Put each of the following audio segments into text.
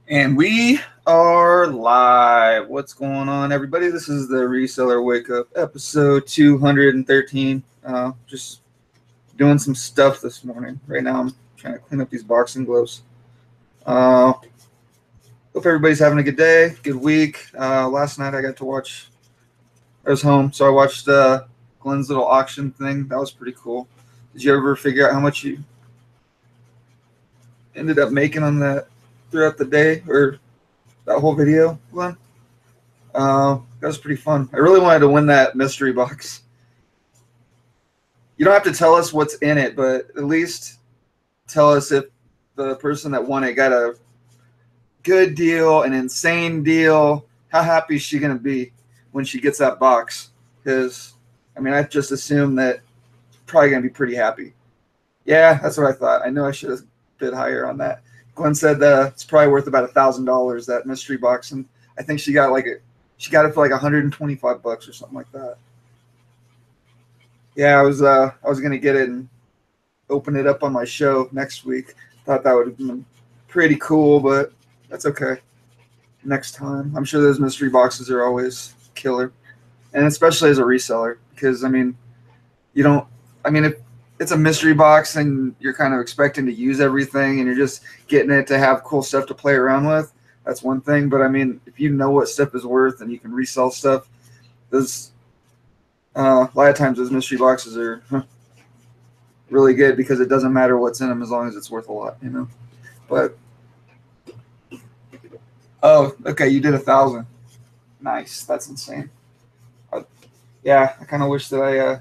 And we are live. What's going on, everybody? This is the Reseller Wakeup, episode 213. Just doing some stuff this morning. Right now, I'm trying to clean up these boxing gloves. Hope everybody's having a good day, good week. Last night, I was home, so I watched Glenn's little auction thing. That was pretty cool. Did you ever figure out how much you ended up making on that throughout the day, or that whole video, Glenn? That was pretty fun. I really wanted to win that mystery box. You don't have to tell us what's in it, but at least tell us if the person that won it got a good deal, an insane deal. How happy is she going to be when she gets that box? Because, I mean, I just assumed that probably going to be pretty happy. Yeah, that's what I thought. I know I should have bid higher on that. Glenn said it's probably worth about $1,000, that mystery box, and I think she got it for like $125 or something like that. Yeah, I was gonna get it and open it up on my show next week. Thought that would have been pretty cool, but that's okay. Next time, I'm sure those mystery boxes are always killer, and especially as a reseller, because I mean, if it's a mystery box and you're kind of expecting to use everything and you're just getting it to have cool stuff to play around with, that's one thing. But I mean, if you know what stuff is worth and you can resell stuff, those a lot of times those mystery boxes are really good because it doesn't matter what's in them as long as it's worth a lot, you know. But oh, okay, you did 1,000. Nice, that's insane. Yeah, I kind of wish that I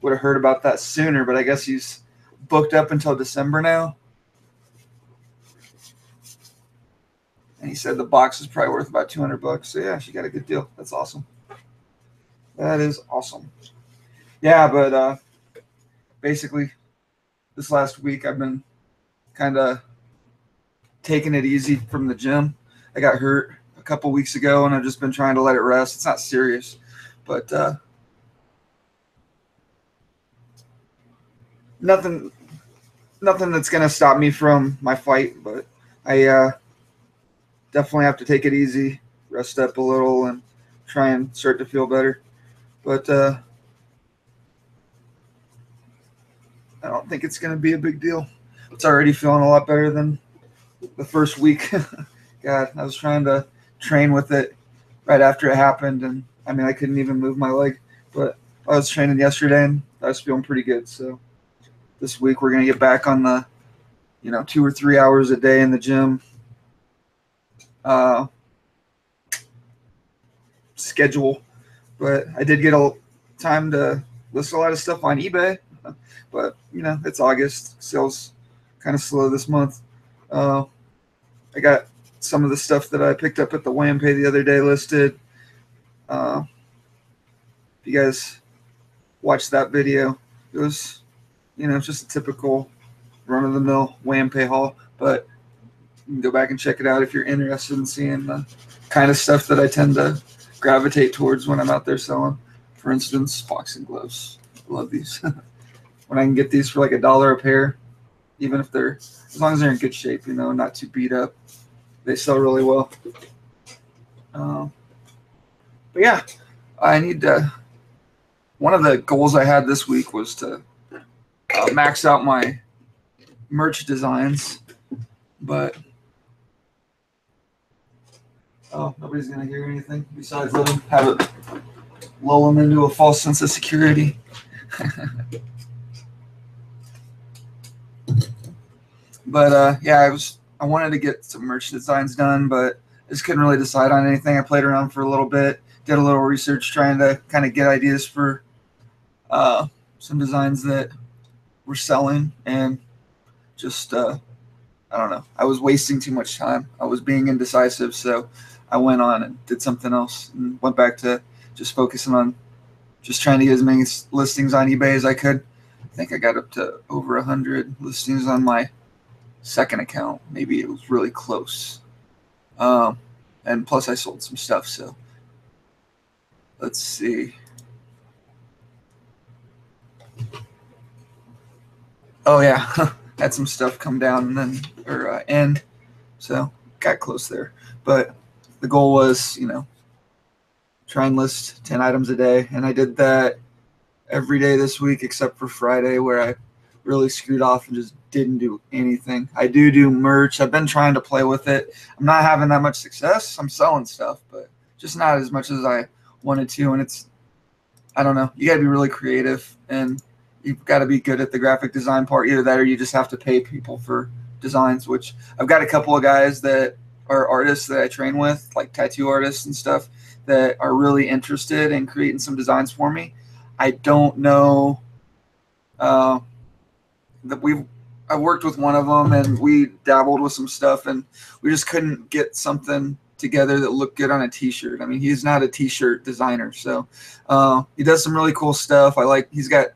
would have heard about that sooner, but I guess he's booked up until December now. And he said the box is probably worth about $200. So yeah, she got a good deal. That's awesome. That is awesome. Yeah, but basically this last week I've been kind of taking it easy from the gym. I got hurt a couple weeks ago and I've just been trying to let it rest. It's not serious, but nothing that's going to stop me from my fight, but I definitely have to take it easy, rest up a little, and try and start to feel better. But I don't think it's going to be a big deal. It's already feeling a lot better than the first week. God, I was trying to train with it right after it happened, and I mean, I couldn't even move my leg, but I was training yesterday, and I was feeling pretty good, so this week we're going to get back on the 2 or 3 hours a day in the gym schedule. But I did get a time to list a lot of stuff on eBay, but it's August, sales kind of slow this month. I got some of the stuff that I picked up at the WAMPay the other day listed. If you guys watched that video, it was it's just a typical run-of-the-mill WAMPay haul, but you can go back and check it out if you're interested in seeing the kind of stuff that I tend to gravitate towards when I'm out there selling. For instance, boxing gloves. I love these. When I can get these for like $1 a pair, even if as long as they're in good shape, not too beat up, they sell really well. But yeah, I need to. One of the goals I had this week was to max out my merch designs, but nobody's gonna hear anything besides lull them into a false sense of security. But yeah, I wanted to get some merch designs done, but I just couldn't really decide on anything. I played around for a little bit, did a little research trying to kind of get ideas for some designs that were selling, and just I don't know. I was wasting too much time. I was being indecisive, so I went on and did something else and went back to just focusing on just trying to get as many listings on eBay as I could. I think I got up to over 100 listings on my second account. Maybe it was really close. And plus I sold some stuff, so let's see. Oh yeah, had some stuff come down and then end. So got close there. But the goal was, try and list 10 items a day. And I did that every day this week except for Friday, where I really screwed off and just didn't do anything. I do merch. I've been trying to play with it. I'm not having that much success. I'm selling stuff, but just not as much as I wanted to. And I don't know. You got to be really creative, and you've got to be good at the graphic design part. Either that or you just have to pay people for designs, which I've got a couple of guys that are artists that I train with, like tattoo artists and stuff, that are really interested in creating some designs for me. I don't know that I worked with one of them and we dabbled with some stuff, and we just couldn't get something together that looked good on a t-shirt. I mean, he's not a t-shirt designer, so he does some really cool stuff. He's got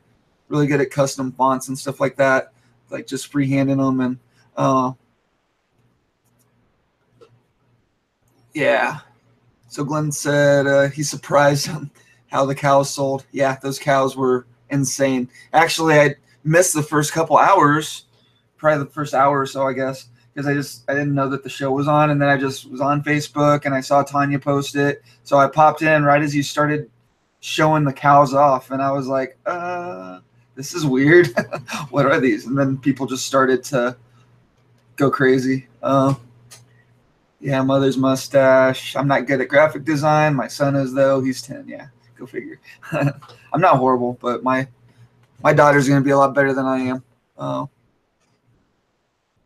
really good at custom fonts and stuff like that, like just freehanding them. And yeah. So Glenn said he's surprised on how the cows sold. Yeah, those cows were insane. Actually, I missed the first couple hours, probably the first hour or so, I guess, because I didn't know that the show was on, and then I just was on Facebook and I saw Tanya post it. So I popped in right as you started showing the cows off, and I was like, this is weird. What are these? And then people just started to go crazy. Yeah, mother's mustache. I'm not good at graphic design. My son is, though. He's 10. Yeah, go figure. I'm not horrible, but my daughter's going to be a lot better than I am.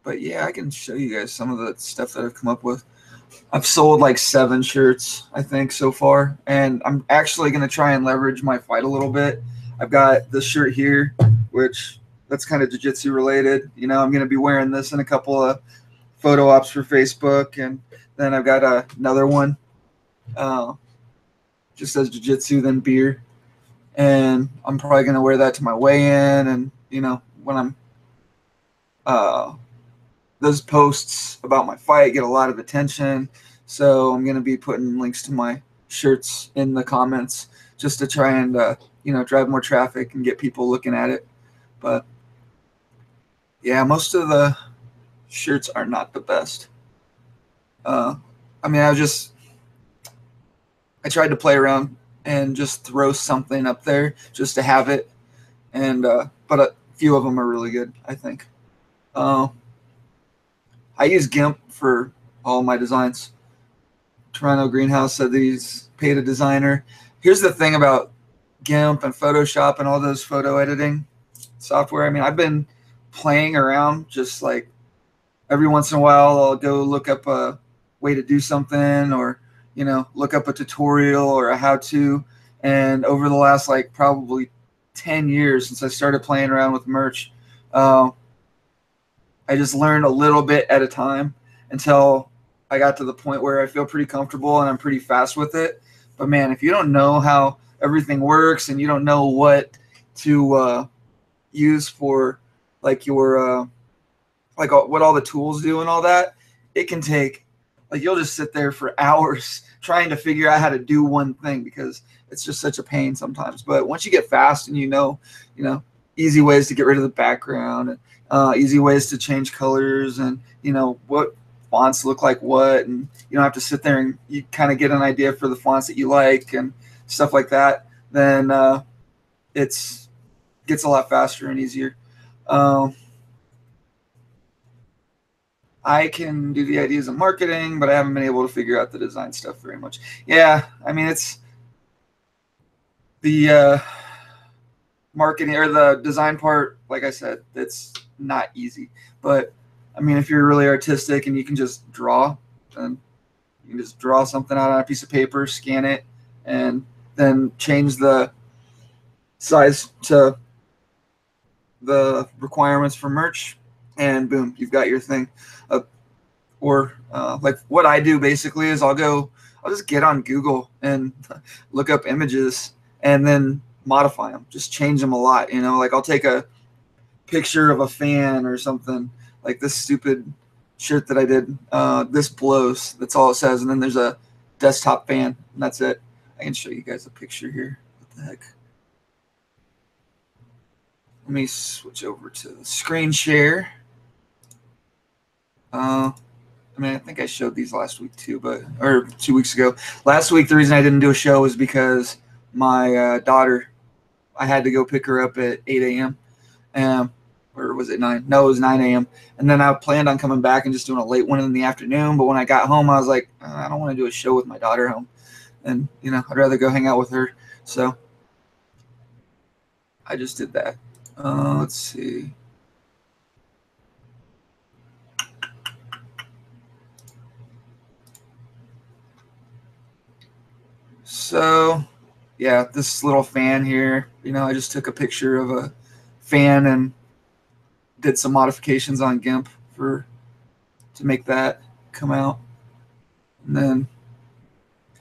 But yeah, I can show you guys some of the stuff that I've come up with. I've sold like 7 shirts, I think, so far. And I'm actually going to try and leverage my fight a little bit. I've got this shirt here, which that's kind of jiu-jitsu related. I'm going to be wearing this in a couple of photo ops for Facebook. And then I've got another one, just says jiu-jitsu, then beer. And I'm probably going to wear that to my weigh-in. And, when I'm those posts about my fight get a lot of attention, so I'm going to be putting links to my shirts in the comments just to try and drive more traffic and get people looking at it. But yeah, most of the shirts are not the best. I mean, I tried to play around and just throw something up there just to have it, and but a few of them are really good, I think. I use GIMP for all my designs. Toronto Greenhouse said that he's paid a designer. Here's the thing about GIMP and Photoshop and all those photo editing software. I mean, I've been playing around, just like every once in a while I'll go look up a way to do something, or look up a tutorial or a how-to. And over the last probably 10 years since I started playing around with merch, I just learned a little bit at a time until I got to the point where I feel pretty comfortable and I'm pretty fast with it. But man, if you don't know how everything works and you don't know what to use for your what all the tools do and all that, it can take you'll just sit there for hours trying to figure out how to do one thing, because it's just such a pain sometimes. But once you get fast and easy ways to get rid of the background, and easy ways to change colors, and what fonts look like what, and you don't have to sit there and you kind of get an idea for the fonts that you like and stuff like that, then it gets a lot faster and easier. I can do the ideas of marketing, but I haven't been able to figure out the design stuff very much. Yeah, I mean, it's the marketing or the design part, like I said, it's not easy. But I mean, if you're really artistic and you can just draw, then you can just draw something out on a piece of paper, scan it, and then change the size to the requirements for merch, and boom, you've got your thing. Or what I do basically is I'll just get on Google and look up images and then modify them, just change them a lot. I'll take a picture of a fan or something, like this stupid shirt that I did. This blows. That's all it says. And then there's a desktop fan, and that's it. I can show you guys a picture here. What the heck? Let me switch over to the screen share. I mean, I think I showed these last week too, or 2 weeks ago. Last week, the reason I didn't do a show was because my daughter, I had to go pick her up at 8 a.m. Or was it 9? No, it was 9 a.m. And then I planned on coming back and just doing a late one in the afternoon. But when I got home, I was like, I don't want to do a show with my daughter home. And, I'd rather go hang out with her. So I just did that. Let's see. So, yeah, this little fan here, I just took a picture of a fan and did some modifications on GIMP to make that come out. And then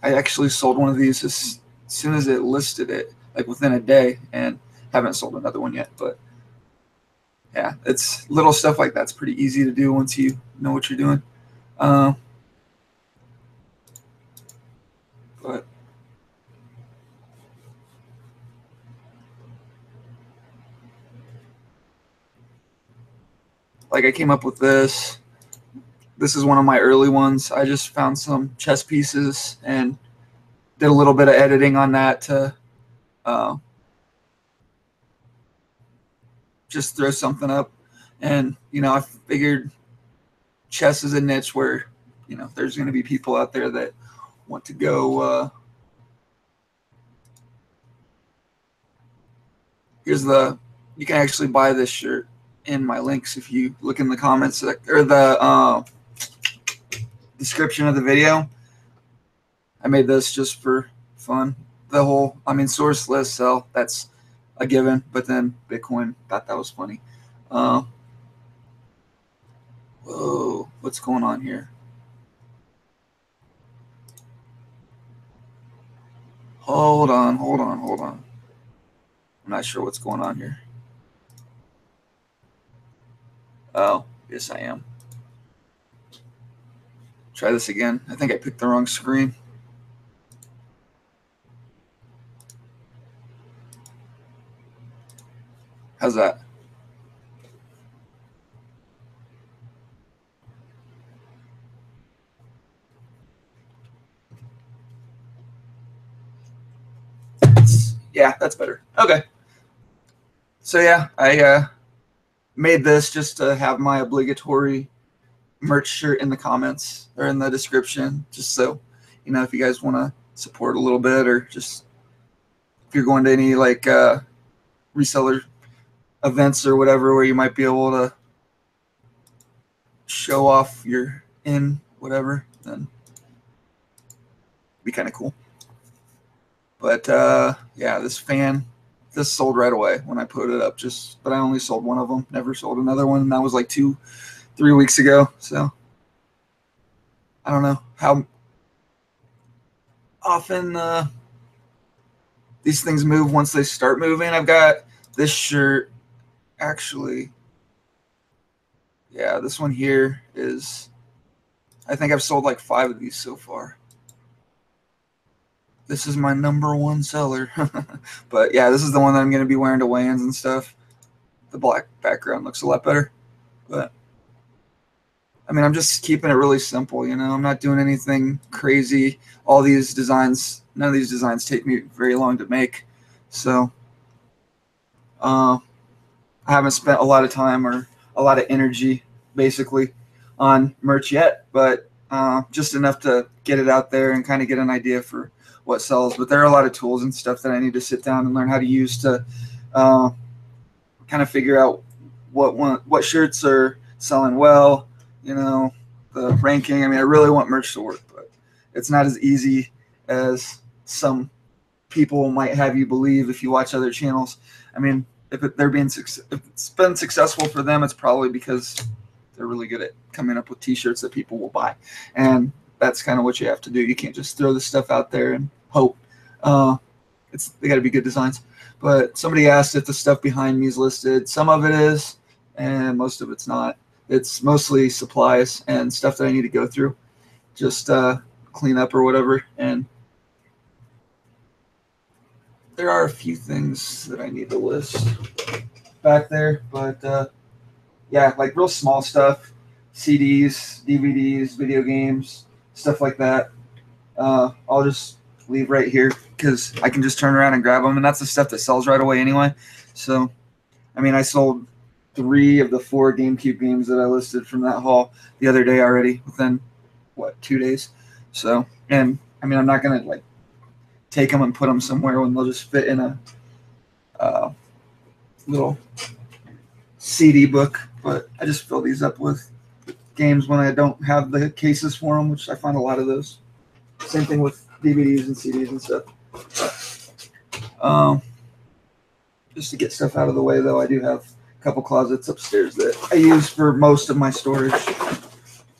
I actually sold one of these as soon as it listed it, like within a day, and haven't sold another one yet. But yeah, it's little stuff like that's pretty easy to do once you know what you're doing. But like I came up with this. This is one of my early ones. I just found some chess pieces and did a little bit of editing on that to just throw something up. And, I figured chess is a niche where, there's going to be people out there that want to go. You can actually buy this shirt in my links if you look in the comments or the description of the video. I made this just for fun. Sourceless sell, that's a given, but then Bitcoin, thought that was funny. Whoa, what's going on here? Hold on. I'm not sure what's going on here. Oh, yes, I am. Try this again. I think I picked the wrong screen. How's that? Yeah, that's better. Okay. So yeah, I made this just to have my obligatory merch shirt in the comments or in the description, just so if you guys want to support a little bit, or just if you're going to any like reseller events or whatever where you might be able to show off your whatever, then be kind of cool. But yeah, this sold right away when I put it up. But I only sold one of them, never sold another one, and that was like 2-3 weeks ago. So I don't know how often these things move once they start moving. I've got this shirt, actually. Yeah, this one here is, I think I've sold like 5 of these so far. This is my #1 seller. But yeah, this is the one that I'm going to be wearing to weigh-ins and stuff. The black background looks a lot better. But I mean, I'm just keeping it really simple, I'm not doing anything crazy. All these designs, none of these designs take me very long to make. So I haven't spent a lot of time or a lot of energy, basically, on merch yet. But just enough to get it out there and kind of get an idea for what sells. But there are a lot of tools and stuff that I need to sit down and learn how to use to kind of figure out what shirts are selling well, the ranking. I mean, I really want merch to work, but it's not as easy as some people might have you believe if you watch other channels. I mean, if it's been successful for them, it's probably because they're really good at coming up with t-shirts that people will buy. And that's kind of what you have to do. You can't just throw this stuff out there and hope. They got to be good designs. But somebody asked if the stuff behind me is listed. Some of it is, and most of it's not. It's mostly supplies and stuff that I need to go through, just clean up or whatever. And there are a few things that I need to list back there, but yeah, like real small stuff. CDs, DVDs, video games, stuff like that. I'll just leave right here because I can just turn around and grab them, and that's the stuff that sells right away anyway. So, I mean, I sold 3 of the 4 GameCube games that I listed from that haul the other day already within, 2 days. So, and I mean, I'm not going to like take them and put them somewhere when they'll just fit in a little CD book, but I just fill these up with games when I don't have the cases for them, which I find a lot of those. Same thing with DVDs and CDs and stuff. Just to get stuff out of the way, though, I do have a couple closets upstairs that I use for most of my storage.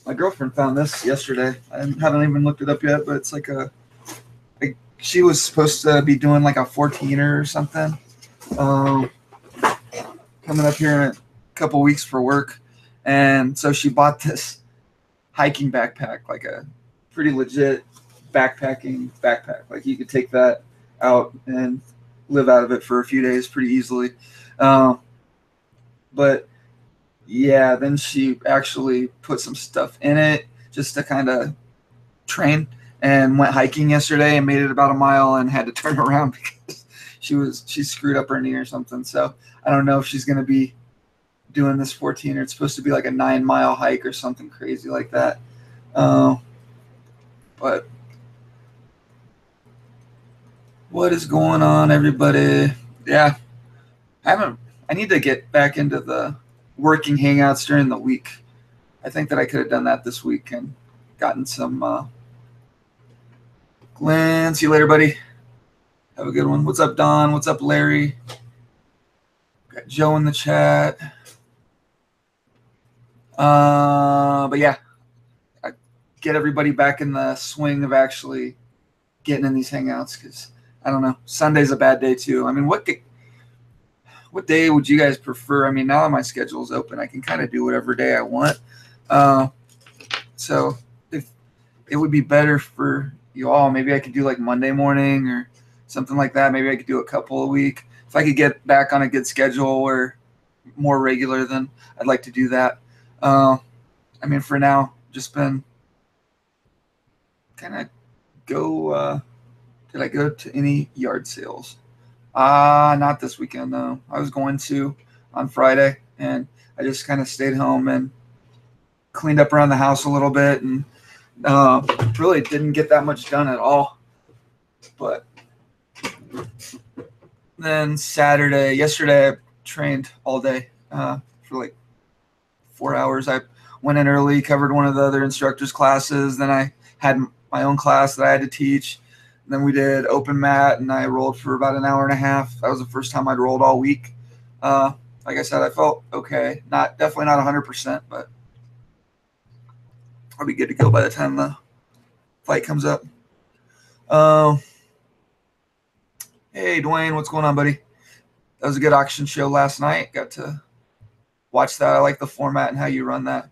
My girlfriend found this yesterday. I haven't even looked it up yet, but it's like she was supposed to be doing like a 14er or something. Coming up here in a couple weeks for work. And so she bought this hiking backpack, like a pretty legit backpacking backpack. Like you could take that out and live out of it for a few days pretty easily. But yeah, then she actually put some stuff in it just to kind of train, and went hiking yesterday and made it about a mile and had to turn around because she screwed up her knee or something. So I don't know if she's going to be doing this 14, or it's supposed to be like a 9-mile hike or something crazy like that. But what is going on, everybody? Yeah, I need to get back into the working hangouts during the week. I think that I could have done that this week and gotten some Glenn, see you later, buddy. Have a good one. What's up, Don? What's up, Larry? Got Joe in the chat. But yeah, I get everybody back in the swing of actually getting in these hangouts, because I don't know, Sunday's a bad day too. I mean, what day would you guys prefer? I mean, now that my schedule is open, I can kind of do whatever day I want. So if it would be better for you all, maybe I could do like Monday morning or something like that. Maybe I could do a couple a week. If I could get back on a good schedule or more regular, then I'd like to do that. I mean, for now, just been kind of go. Did I go to any yard sales? Not this weekend, though. I was going to on Friday, and I just kind of stayed home and cleaned up around the house a little bit, and really didn't get that much done at all. But then yesterday, I trained all day for like 4 hours. I went in early, covered one of the other instructors' classes. Then I had my own class that I had to teach. And then we did open mat, and I rolled for about an hour and a half. That was the first time I'd rolled all week. Like I said, I felt okay. Definitely not 100%, but I'll be good to go by the time the fight comes up. Hey, Dwayne, what's going on, buddy? That was a good auction show last night. Got to watch that. I like the format and how you run that.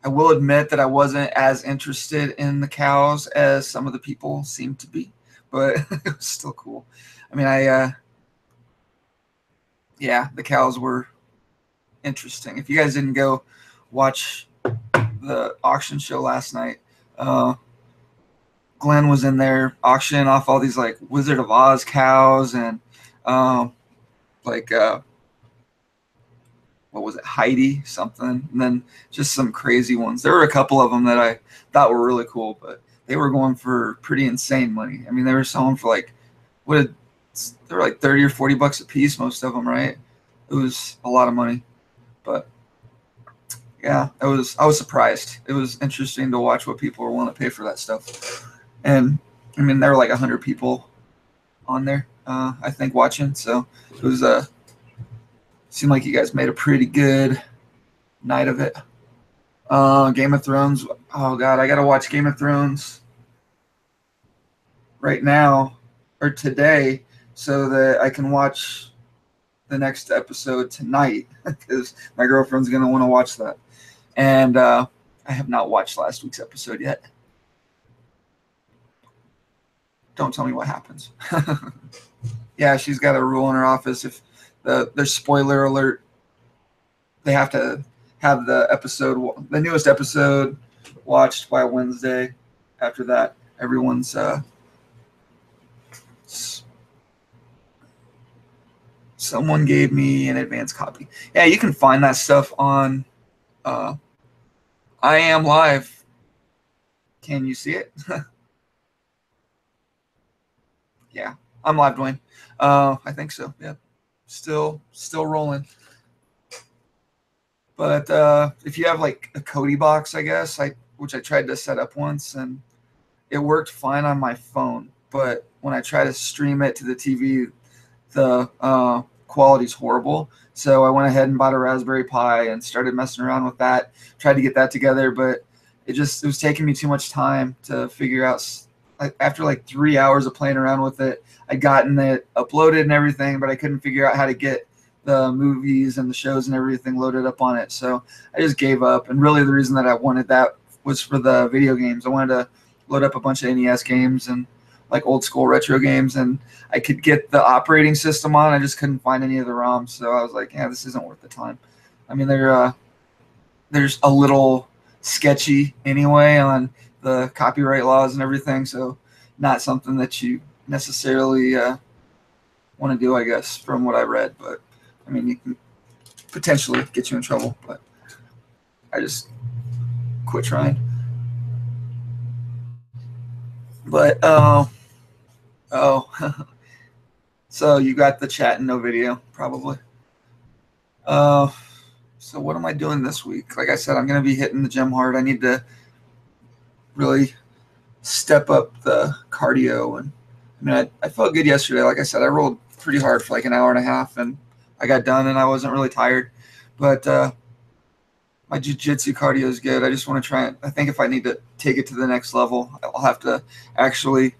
I will admit that I wasn't as interested in the cows as some of the people seemed to be, but it was still cool. I mean, the cows were interesting. If you guys didn't go watch the auction show last night, Glenn was in there auctioning off all these like Wizard of Oz cows and what was it, Heidi something, and then just some crazy ones. There were a couple of them that I thought were really cool, but they were going for pretty insane money. I mean, they were selling for like they were like $30 or $40 a piece, most of them, right? It was a lot of money, but yeah, I was surprised. It was interesting to watch what people were willing to pay for that stuff. And I mean, there were like 100 people on there, I think, watching. So it was seemed like you guys made a pretty good night of it. Game of Thrones. Oh God, I gotta watch Game of Thrones right now or today so that I can watch the next episode tonight, because my girlfriend's gonna want to watch that. And I have not watched last week's episode yet. Don't tell me what happens. Yeah, she's got a rule in her office. If there's spoiler alert, they have to have the newest episode watched by Wednesday. After that, everyone's someone gave me an advance copy. Yeah, you can find that stuff on I Am Live. Can you see it? Yeah, I'm live, Dwayne. I think so. Yeah, still rolling. But if you have like a Kodi box, I guess, which I tried to set up once, and it worked fine on my phone. But when I try to stream it to the TV, the quality's horrible. So I went ahead and bought a Raspberry Pi and started messing around with that. Tried to get that together, but it was taking me too much time to figure out. After like 3 hours of playing around with it, I'd gotten it uploaded and everything, but I couldn't figure out how to get the movies and the shows and everything loaded up on it. So I just gave up. And really the reason that I wanted that was for the video games. I wanted to load up a bunch of NES games and like old school retro games, and I could get the operating system on. I just couldn't find any of the ROMs. So I was like, yeah, this isn't worth the time. I mean, there's a little sketchy anyway on the copyright laws and everything. So not something that you necessarily want to do, I guess, from what I read. But I mean, it can potentially get you in trouble, but I just quit trying. But so you got the chat and no video, probably. So what am I doing this week? Like I said, I'm going to be hitting the gym hard. I need to really step up the cardio. And I mean, I felt good yesterday. Like I said, I rolled pretty hard for like an hour and a half, and I got done, and I wasn't really tired. But my jiu-jitsu cardio is good. I just want to try it. I think if I need to take it to the next level, I'll have to actually,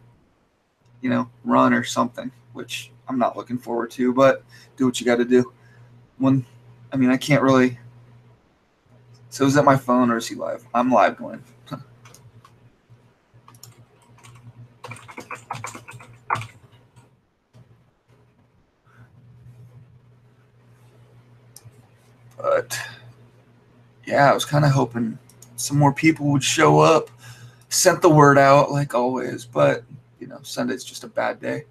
run or something, which I'm not looking forward to, but do what you got to do. I can't really. So is that my phone or is he live? I'm live, going. But yeah, I was kind of hoping some more people would show up. Sent the word out like always, but Sunday's just a bad day.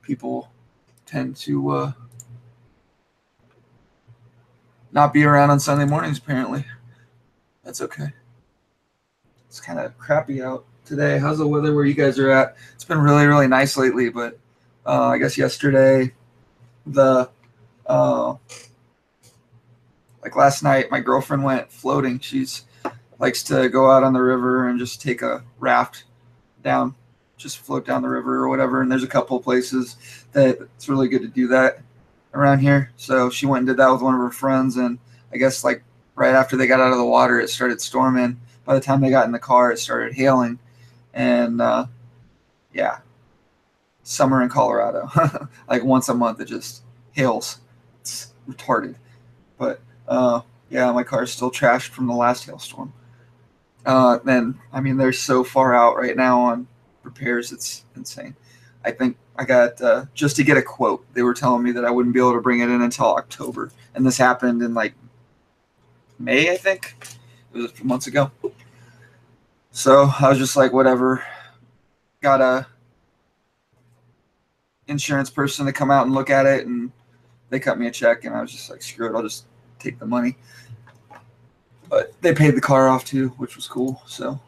People tend to not be around on Sunday mornings, apparently. That's okay. It's kind of crappy out today. How's the weather where you guys are at? It's been really, really nice lately, but I guess yesterday, like last night, my girlfriend went floating. She's likes to go out on the river and just take a raft down, just float down the river or whatever. And there's a couple of places that it's really good to do that around here. So she went and did that with one of her friends. And I guess like right after they got out of the water, it started storming. By the time they got in the car, it started hailing. And yeah, summer in Colorado, like once a month, it just hails. It's retarded. But yeah, my car is still trashed from the last hailstorm. They're so far out right now on repairs, it's insane. I think I got just to get a quote, they were telling me that I wouldn't be able to bring it in until October, and this happened in like May, I think. It was a few months ago. So I was just like, whatever. Got a insurance person to come out and look at it, and they cut me a check, and I was just like, screw it, I'll just take the money. But they paid the car off too, which was cool. So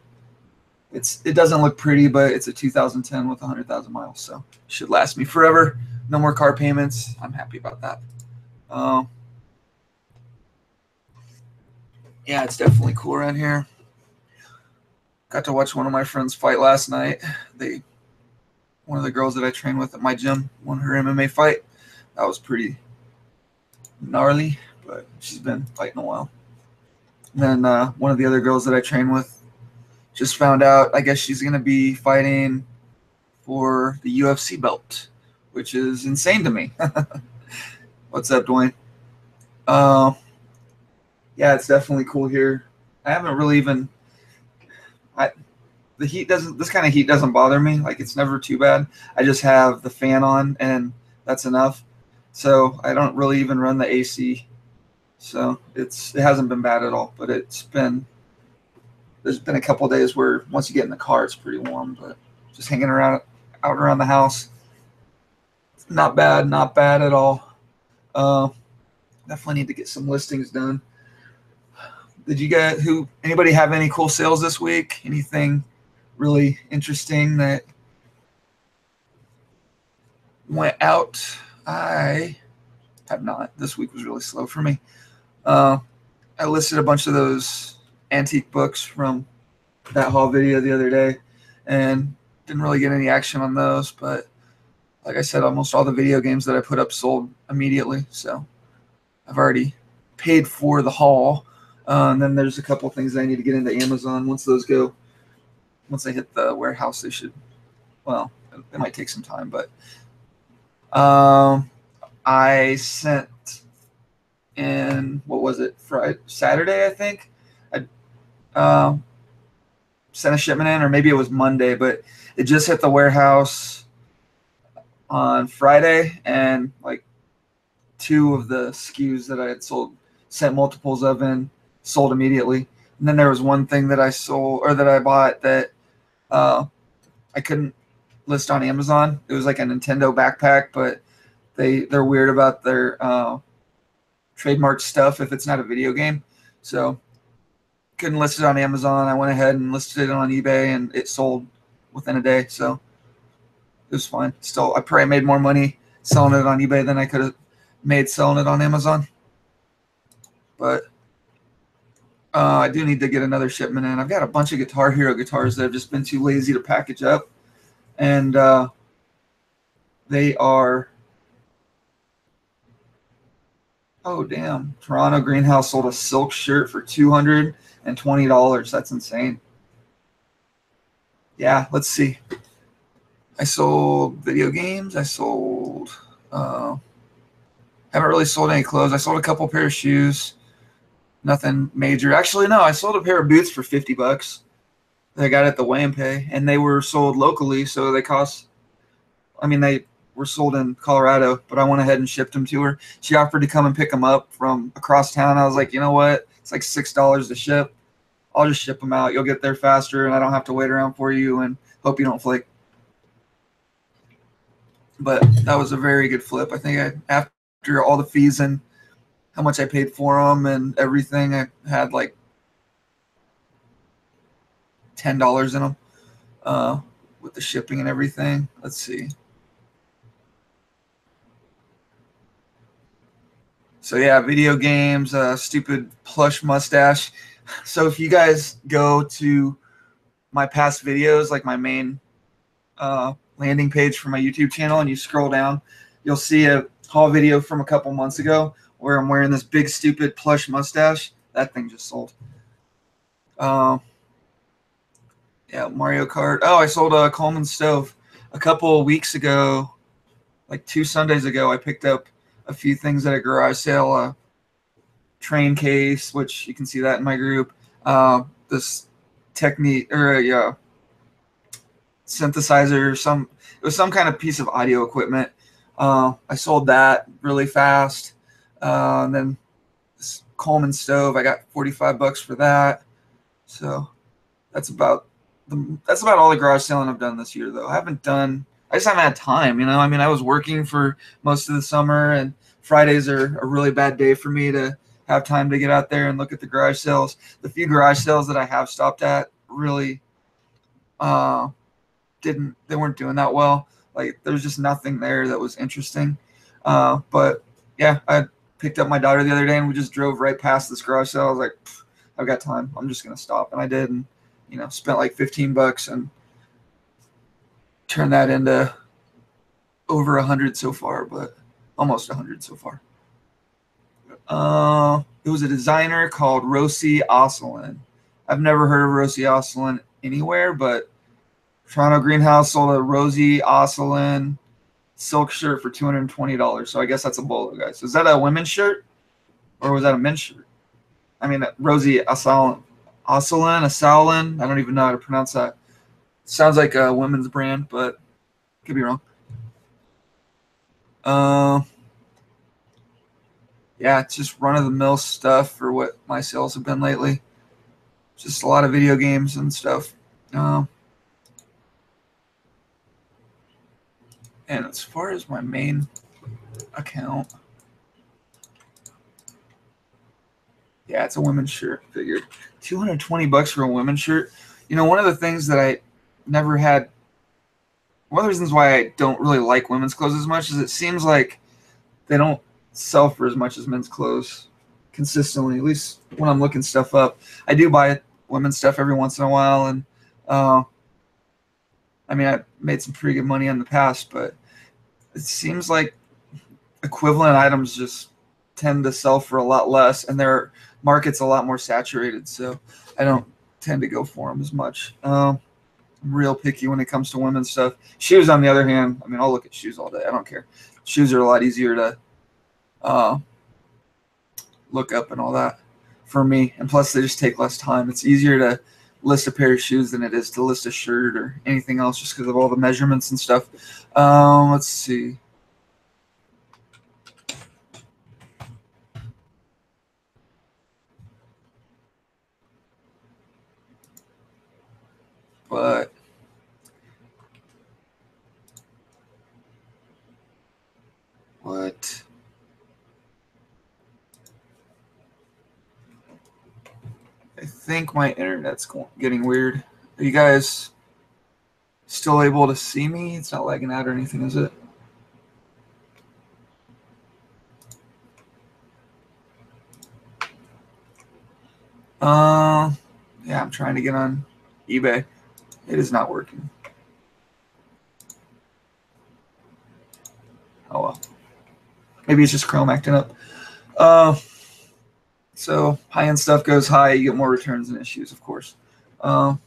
it doesn't look pretty, but it's a 2010 with 100,000 miles, so it should last me forever. No more car payments. I'm happy about that. Yeah, it's definitely cool around here. Got to watch one of my friends fight last night. One of the girls that I train with at my gym won her MMA fight. That was pretty gnarly, but she's been fighting a while. And then one of the other girls that I train with just found out, I guess she's going to be fighting for the UFC belt, which is insane to me. What's up, Dwayne? Yeah, it's definitely cool here. I haven't really even the heat doesn't this kind of heat doesn't bother me. Like, it's never too bad. I just have the fan on and that's enough. So I don't really even run the AC So it hasn't been bad at all, but there's been a couple of days where once you get in the car, it's pretty warm, but just hanging around out around the house, not bad at all. Uh, Definitely need to get some listings done. Did you get anybody have any cool sales this week? Anything really interesting that went out? I have not. This week was really slow for me. Uh, I listed a bunch of those antique books from that haul video the other day and didn't really get any action on those. But like I said, almost all the video games that I put up sold immediately. So I've already paid for the haul. And then there's a couple things that I need to get into Amazon. Once they hit the warehouse, they should, well, it might take some time, but I sent in, what was it, Saturday, I think. I sent a shipment in, or maybe it was Monday, but it just hit the warehouse on Friday, and like 2 of the SKUs that I had sent multiples of in, sold immediately. And then there was one thing that I bought that I couldn't list on Amazon. It was like a Nintendo backpack, but they're weird about their trademark stuff if it's not a video game. So couldn't list it on Amazon. I went ahead and listed it on eBay, and it sold within a day. So it was fine. Still, I probably made more money selling it on eBay than I could have made selling it on Amazon. But I do need to get another shipment in. I've got a bunch of Guitar Hero guitars that have just been too lazy to package up. And they are, oh, damn. Toronto Greenhouse sold a silk shirt for $220. That's insane. Yeah, let's see. I sold video games. I sold, haven't really sold any clothes. I sold a couple pair of shoes. Nothing major. Actually, no, I sold a pair of boots for $50 that I got at the Weigh and Pay, and they were sold locally, so they were sold in Colorado, but I went ahead and shipped them to her. She offered to come and pick them up from across town. I was like, you know what? It's like $6 to ship. I'll just ship them out. You'll get there faster, and I don't have to wait around for you, and hope you don't flake. But that was a very good flip. I think after all the fees and how much I paid for them and everything, I had like $10 in them with the shipping and everything. Let's see. So yeah, video games, stupid plush mustache. So if you guys go to my past videos, like my main landing page for my YouTube channel, and you scroll down, you'll see a haul video from a couple months ago where I'm wearing this big stupid plush mustache. That thing just sold. Yeah, Mario Kart. Oh, I sold a Coleman stove a couple weeks ago, like 2 Sundays ago. I picked up a few things at a garage sale. Train case, which you can see that in my group. This technique or a synthesizer, it was some kind of piece of audio equipment. I sold that really fast. And then this Coleman stove, I got $45 for that. So that's about all the garage selling I've done this year, though. I just haven't had time, you know. I mean, I was working for most of the summer, and Fridays are a really bad day for me to have time to get out there and look at the garage sales. The few garage sales that I have stopped at really they weren't doing that well. Like, there's just nothing there that was interesting. But yeah, I picked up my daughter the other day, and we just drove right past this garage sale. I was like, I've got time. I'm just gonna stop, and I did, and spent like $15 and turned that into over 100 so far, but almost 100 so far. It was a designer called Rosie Osselin. I've never heard of Rosie Osselin anywhere, but Toronto Greenhouse sold a Rosie Osselin silk shirt for $220. So I guess that's a bolo, guys. So is that a women's shirt, or was that a men's shirt? I mean, Rosie Osselin. I don't even know how to pronounce that. Sounds like a women's brand, but could be wrong. yeah, it's just run-of-the-mill stuff for what my sales have been lately. Just a lot of video games and stuff. Um, and as far as my main account, yeah, it's a women's shirt. Figured $220 for a women's shirt. You know, one of the things that I never had, one of the reasons why I don't really like women's clothes as much is it seems like they don't sell for as much as men's clothes consistently. At least when I'm looking stuff up, I do buy women's stuff every once in a while, and uh, I mean, I made some pretty good money in the past, but it seems like equivalent items just tend to sell for a lot less, and their market's a lot more saturated. So I don't tend to go for them as much. I'm real picky when it comes to women's stuff. Shoes, on the other hand, I mean, I'll look at shoes all day. I don't care. Shoes are a lot easier to uh, look up and all that for me, and plus they just take less time. It's easier to list a pair of shoes than it is to list a shirt or anything else, just because of all the measurements and stuff. Let's see. But what? I think my internet's getting weird. Are you guys still able to see me? It's not lagging out or anything, is it? Yeah, I'm trying to get on eBay. It is not working. Oh well. Maybe it's just Chrome acting up. So high-end stuff goes high, you get more returns and issues, of course. I've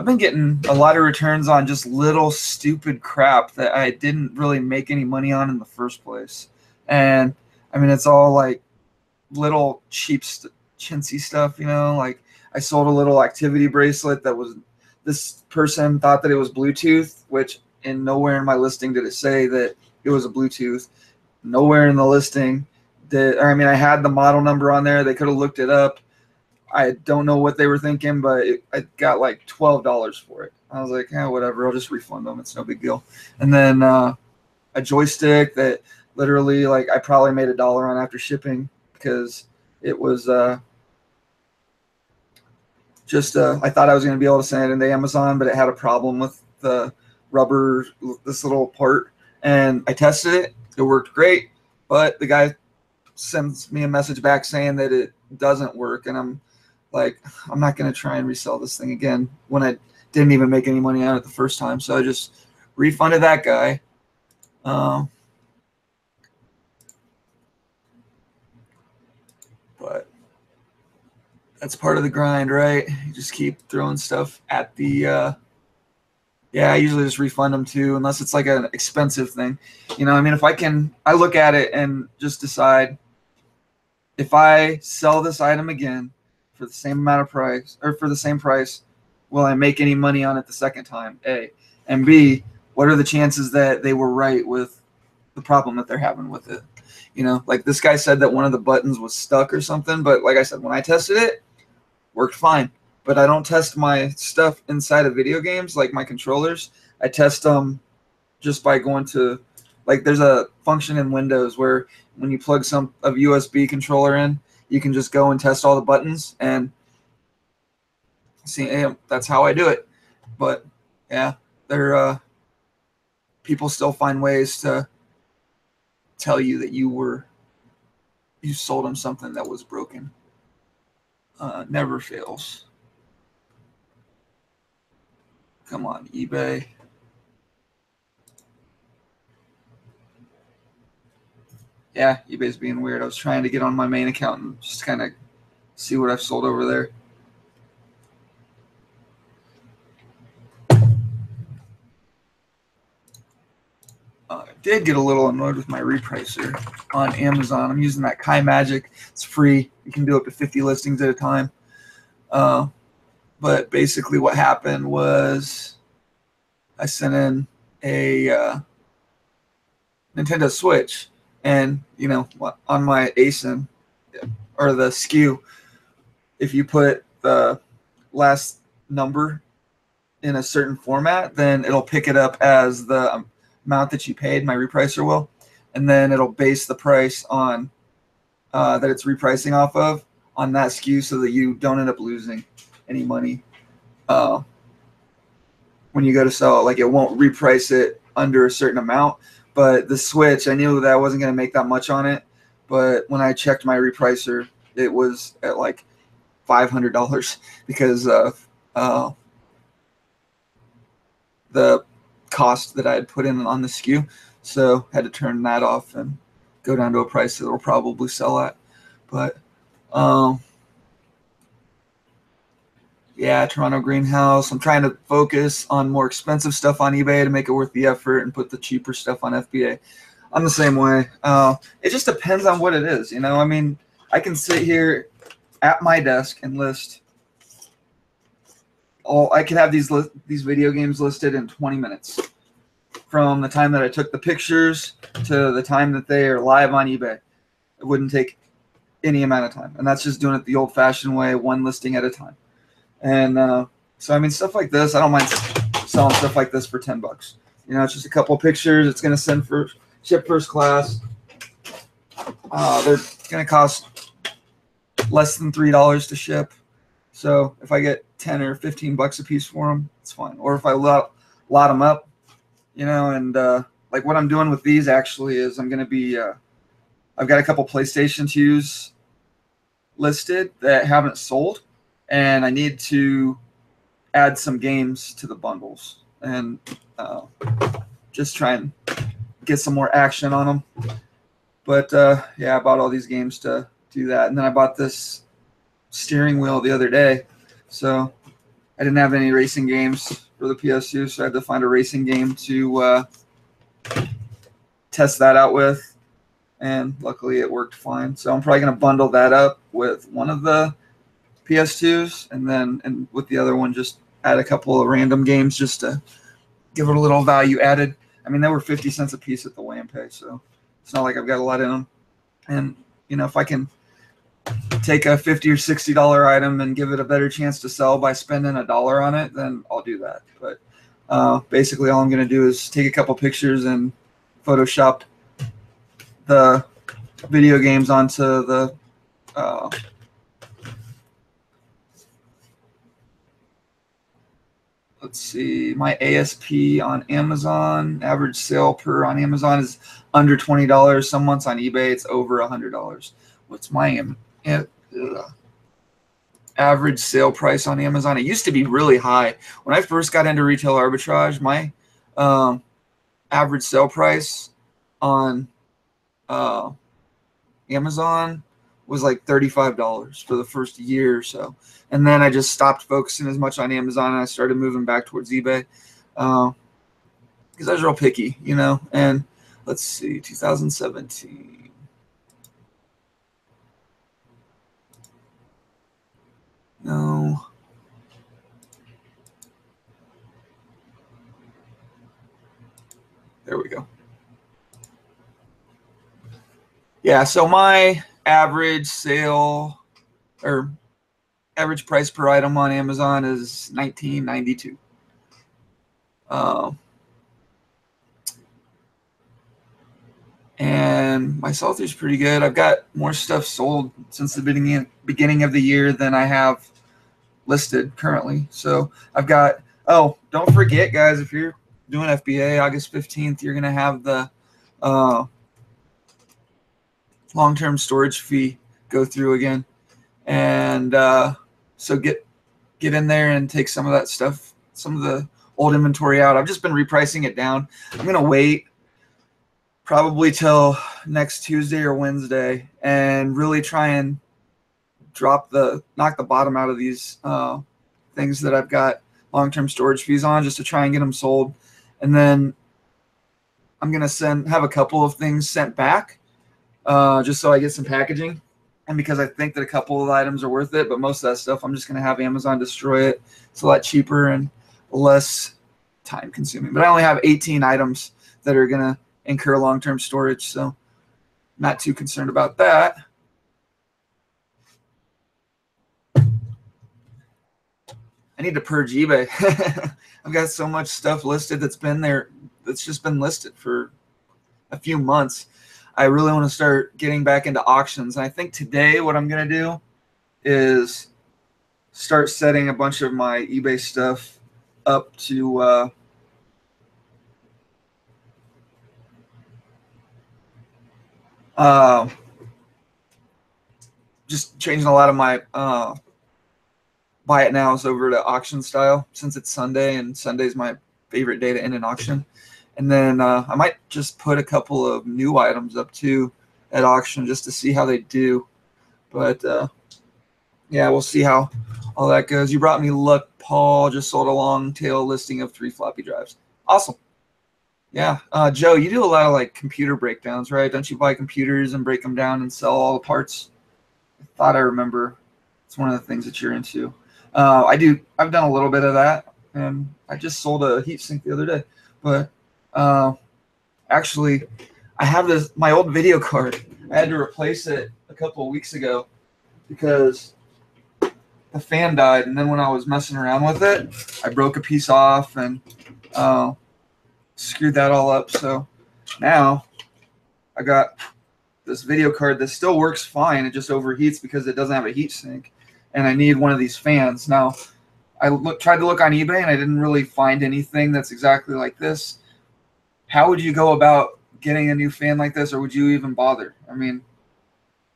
been getting a lot of returns on just little stupid crap that I didn't really make any money on in the first place. And I mean, it's all like little cheap chintzy stuff, you know, like I sold a little activity bracelet that was, this person thought that it was Bluetooth, which in nowhere in my listing did it say that it was a Bluetooth. Nowhere in the listing did, or I mean, I had the model number on there. They could have looked it up. I don't know what they were thinking, but I got like $12 for it. I was like, whatever, I'll just refund them. It's no big deal. And then a joystick that literally, like, I probably made $1 on after shipping because it was just I thought I was going to be able to send it into Amazon, but it had a problem with the rubber, this little part, and I tested it. It worked great, but the guy sends me a message back saying that it doesn't work, and I'm like, I'm not going to try and resell this thing again when I didn't even make any money on it the first time. So I just refunded that guy. But that's part of the grind, right? You just keep throwing stuff at the yeah, I usually just refund them too, unless it's like an expensive thing. You know, I mean, if I look at it and just decide if I sell this item again for the same amount of price, or for the same price, will I make any money on it the second time? A. And B, what are the chances that they were right with the problem that they're having with it? You know, like this guy said that one of the buttons was stuck or something, but like I said, when I tested it, worked fine. But I don't test my stuff inside of video games, like my controllers. I test them just by going to, like, there's a function in Windows where when you plug a USB controller in, you can just go and test all the buttons and see. Hey, that's how I do it. But yeah, people still find ways to tell you that you sold them something that was broken. Never fails. Come on, eBay. Yeah, eBay's being weird. I was trying to get on my main account and just kind of see what I've sold over there. I did get a little annoyed with my repricer on Amazon. I'm using that Kai Magic. It's free. You can do up to 50 listings at a time. But basically what happened was I sent in a Nintendo Switch, And, on my ASIN or the SKU, if you put the last number in a certain format, then it'll pick it up as the amount that you paid, my repricer will, and then it'll base the price on that it's repricing off of on that SKU, so that you don't end up losing any money when you go to sell it. Like, it won't reprice it under a certain amount. But the Switch, I knew that I wasn't going to make that much on it, but when I checked my repricer, it was at like $500 because of the cost that I had put in on the SKU. So I had to turn that off and go down to a price that will probably sell at. But yeah, Toronto greenhouse. I'm trying to focus on more expensive stuff on eBay to make it worth the effort and put the cheaper stuff on FBA. I'm the same way. It just depends on what it is. I mean, I can sit here at my desk and list. I could have these video games listed in 20 minutes from the time that I took the pictures to the time that they are live on eBay. It wouldn't take any amount of time, and that's just doing it the old-fashioned way, one listing at a time. And so, I mean, stuff like this, I don't mind selling stuff like this for $10. It's just a couple of pictures. It's going to ship first class. They're going to cost less than $3 to ship. So if I get 10 or 15 bucks a piece for them, it's fine. Or if I lot them up, and like what I'm doing with these actually is I'm going to be, I've got a couple PlayStation 2s listed that haven't sold, and I need to add some games to the bundles and just try and get some more action on them. But yeah, I bought all these games to do that. And then I bought this steering wheel the other day. So I didn't have any racing games for the PS2, so I had to find a racing game to test that out with. And luckily it worked fine. So I'm probably going to bundle that up with one of the PS2s, and with the other one just add a couple of random games just to give it a little value added. I mean, they were 50 cents a piece at the weigh and pay, so it's not like I've got a lot in them. And, if I can take a $50 or $60 item and give it a better chance to sell by spending $1 on it, then I'll do that. But basically all I'm going to do is take a couple pictures and Photoshop the video games onto the let's see, my ASP on Amazon, average sale per on Amazon is under $20. Some months on eBay it's over $100. What's my average sale price on Amazon? It used to be really high. When I first got into retail arbitrage, my average sale price on Amazon was like $35 for the first year or so. And then I just stopped focusing as much on Amazon, and I started moving back towards eBay because I was real picky, And let's see, 2017. No. There we go. Yeah, so my average sale or average price per item on Amazon is $19.92. And my sell-through is pretty good. I've got more stuff sold since the beginning of the year than I have listed currently. So I've got, don't forget, guys, if you're doing FBA August 15th, you're going to have the long-term storage fee go through again. And so get in there and take some of that stuff, some of the old inventory out. I've just been repricing it down. I'm going to wait probably till next Tuesday or Wednesday and really try and knock the bottom out of these things that I've got long-term storage fees on, just to try and get them sold. And then I'm going to have a couple of things sent back just so I get some packaging. And because I think that a couple of items are worth it, but most of that stuff I'm just going to have Amazon destroy it. It's a lot cheaper and less time consuming. But I only have 18 items that are going to incur long-term storage. So Not too concerned about that. I need to purge eBay. I've got so much stuff listed that's been there, that's just been listed for a few months. I really want to start getting back into auctions. And I think today what I'm going to do is start setting a bunch of my eBay stuff up to just changing a lot of my buy it nows over to auction style, since it's Sunday and Sunday's my favorite day to end an auction. And then I might just put a couple of new items up too at auction just to see how they do. But yeah, we'll see how all that goes. You brought me luck, Paul. Just sold a long tail listing of 3 floppy drives. Awesome. Yeah. Joe, you do a lot of like computer breakdowns, right? Don't you buy computers and break them down and sell all the parts? I thought I remember. It's one of the things that you're into. I do. I've done a little bit of that, and I just sold a heatsink the other day. But actually, I have my old video card. I had to replace it a couple of weeks ago because the fan died, and then when I was messing around with it, I broke a piece off and screwed that all up. So now I got this video card that still works fine. It just overheats because it doesn't have a heat sink, and I need one of these fans. Now, I tried to look on eBay, and I didn't really find anything that's exactly like this. How would you go about getting a new fan like this, or would you even bother? I mean,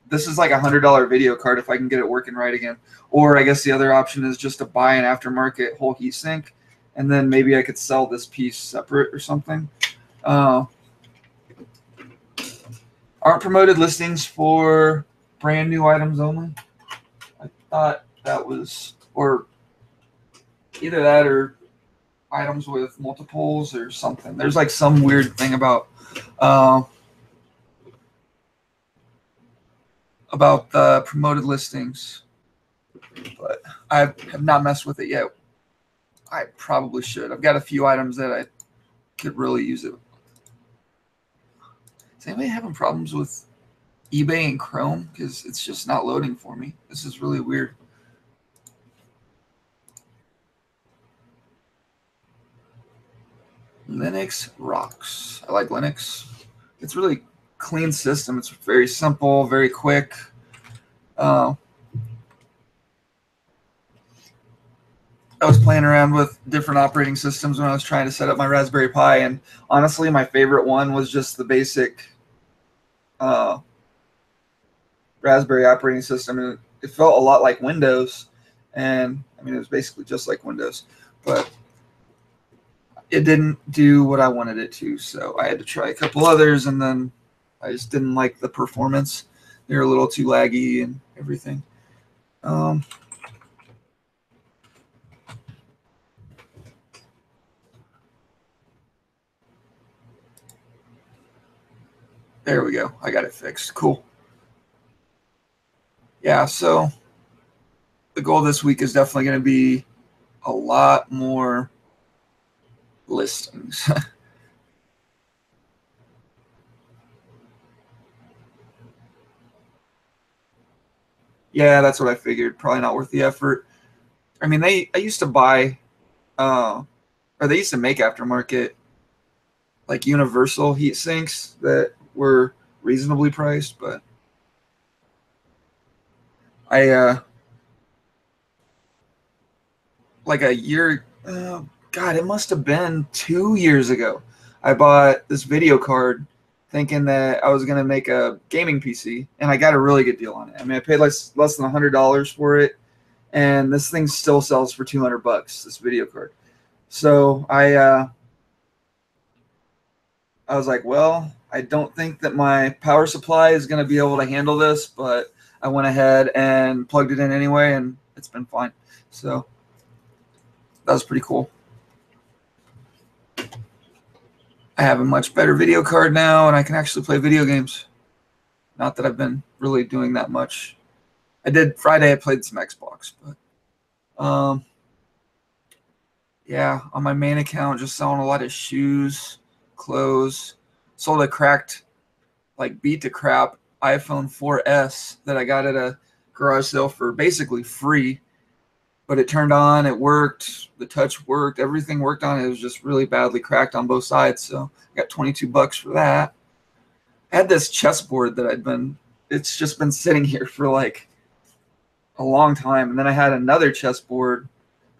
this is like $100 video card if I can get it working right again. Or I guess the other option is just to buy an aftermarket whole heat sink, and then maybe I could sell this piece separate or something. Aren't promoted listings for brand new items only? I thought that was, or either that or items with multiples or something. There's like some weird thing about the promoted listings, but I have not messed with it yet. I probably should. I've got a few items that I could really use it. Is anybody having problems with eBay and Chrome? Because it's just not loading for me. This is really weird. Linux rocks. I like Linux. It's really clean system. It's very simple, very quick. I was playing around with different operating systems when I was trying to set up my Raspberry Pi, and honestly, my favorite one was just the basic Raspberry operating system, and it felt a lot like Windows. And I mean, it was basically just like Windows, but it didn't do what I wanted it to, so I had to try a couple others, and then I just didn't like the performance. They were a little too laggy and everything. There we go. I got it fixed. Cool. Yeah, so the goal this week is definitely going to be a lot more listings. Yeah, that's what I figured. Probably not worth the effort. I mean, I used to buy, or they used to make aftermarket, like universal heat sinks that were reasonably priced, but I, like a year, God, it must have been 2 years ago. I bought this video card thinking that I was going to make a gaming PC, and I got a really good deal on it. I mean, I paid less than $100 for it, and this thing still sells for $200, this video card. So I was like, well, I don't think that my power supply is going to be able to handle this, but I went ahead and plugged it in anyway, and it's been fine. So that was pretty cool. I have a much better video card now, and I can actually play video games. Not that I've been really doing that much. I did Friday. I played some Xbox, but yeah, on my main account, just selling a lot of shoes, clothes. Sold a cracked like beat to crap iPhone 4S that I got at a garage sale for basically free, but it turned on, it worked, the touch worked, everything worked on it. It was just really badly cracked on both sides, so I got $22 for that. I had this chessboard that it's just been sitting here for like a long time, and then I had another chessboard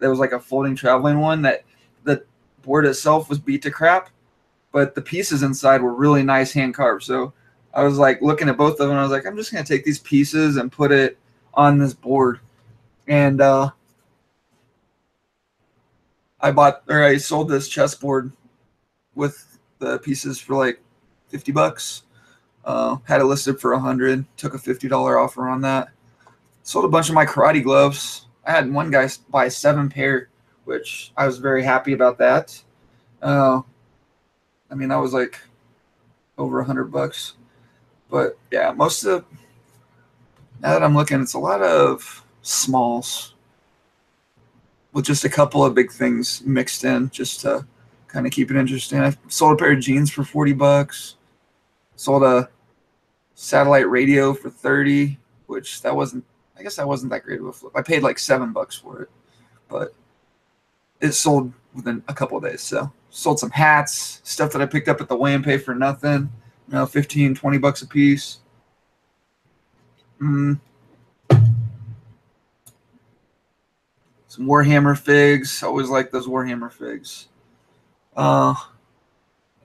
that was like a folding traveling one that the board itself was beat to crap, but the pieces inside were really nice hand carved. So I was like looking at both of them, and I was like, I'm just gonna take these pieces and put it on this board. And I sold this chessboard with the pieces for like $50. Had it listed for $100. Took a $50 offer on that. Sold a bunch of my karate gloves. I had one guy buy 7 pair, which I was very happy about that. I mean, that was like over $100. But yeah, now that I'm looking, it's a lot of smalls with just a couple of big things mixed in just to kind of keep it interesting. I sold a pair of jeans for $40. Sold a satellite radio for $30, which I guess that wasn't that great of a flip. I paid like $7 for it, but it sold within a couple of days. So sold some hats, stuff that I picked up at the weigh and pay for nothing, $15, $20 a piece. Some Warhammer figs. I always like those Warhammer figs.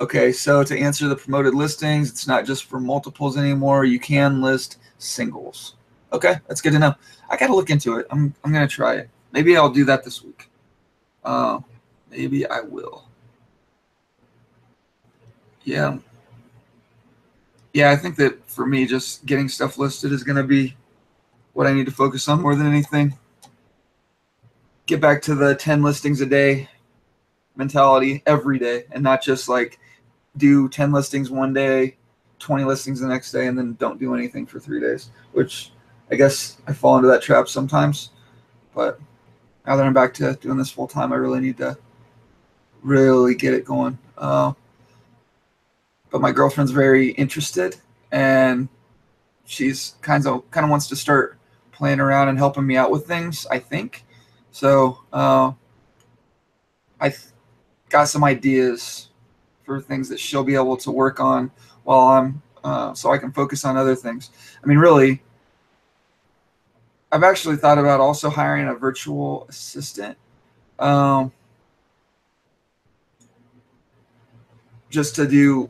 Okay, so to answer the promoted listings, it's not just for multiples anymore. You can list singles. Okay, that's good to know. I got to look into it. I'm going to try it. Maybe I'll do that this week. Maybe I will. Yeah. Yeah, I think that for me, just getting stuff listed is going to be what I need to focus on more than anything. Get back to the 10 listings a day mentality every day, and not just like do 10 listings one day, 20 listings the next day, and then don't do anything for 3 days, which I guess I fall into that trap sometimes. But now that I'm back to doing this full time, I really need to really get it going. But my girlfriend's very interested, and she's kind of wants to start playing around and helping me out with things, I think. So I got some ideas for things that she'll be able to work on while I'm so I can focus on other things. I mean, really, I've actually thought about also hiring a virtual assistant. Just to do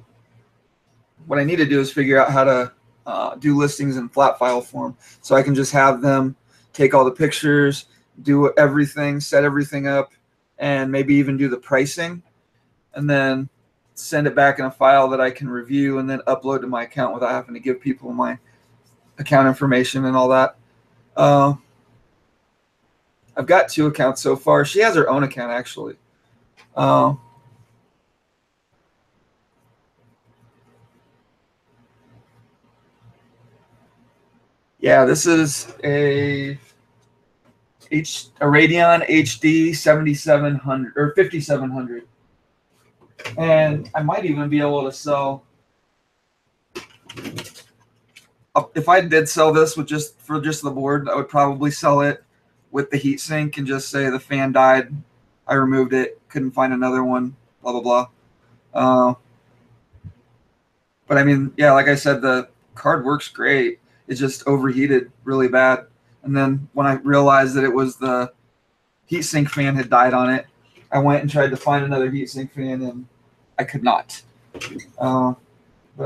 what I need to do is figure out how to do listings in flat file form, so I can just have them take all the pictures, do everything, set everything up, and maybe even do the pricing, and then send it back in a file that I can review and then upload to my account without having to give people my account information and all that. I've got 2 accounts so far. She has her own account, actually. Yeah, this is a Radeon HD 7700 or 5700, and I might even be able to sell. If I did sell this for just the board, I would probably sell it with the heatsink and just say the fan died, I removed it, couldn't find another one, blah blah blah. But I mean, yeah, like I said, the card works great. It just overheated really bad. And then when I realized that it was the heatsink fan had died on it, I went and tried to find another heatsink fan, and I could not. But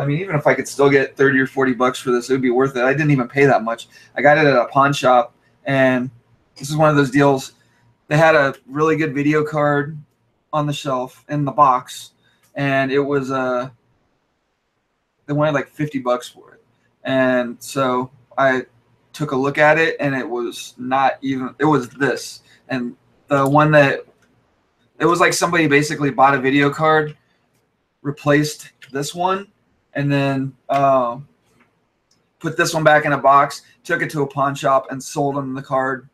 I mean, even if I could still get $30 or $40 for this, it would be worth it. I didn't even pay that much. I got it at a pawn shop, and this is one of those deals. They had a really good video card on the shelf in the box, and it was they wanted like $50 for it. And so I took a look at it, and it was not even, it was this. And the one that, it was like somebody basically bought a video card, replaced this one, and then put this one back in a box, took it to a pawn shop, and sold them the card